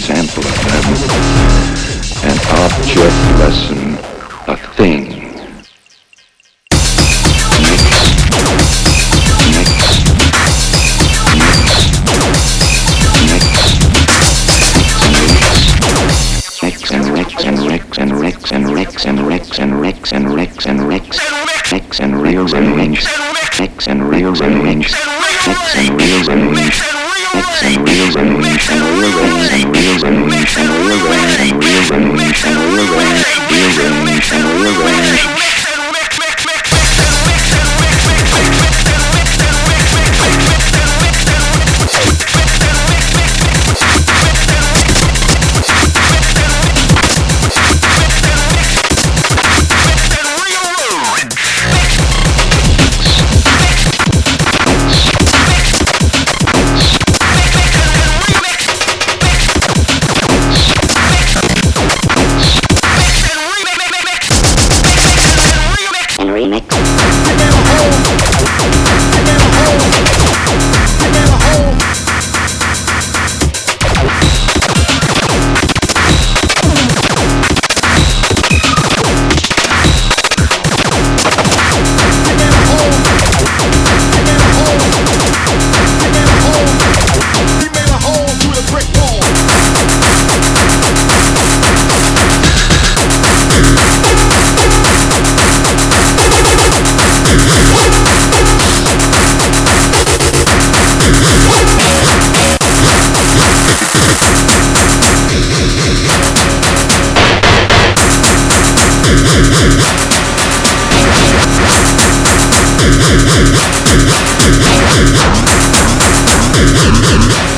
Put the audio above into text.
example of them. An object lesson, a thing. X and reels and rings, X and reels and rings, X and reels and rings, X and reels and rings, and real rings and reels and rings, and real rings and reels and rings, and real rings, real rings and real rings. We'll be right back.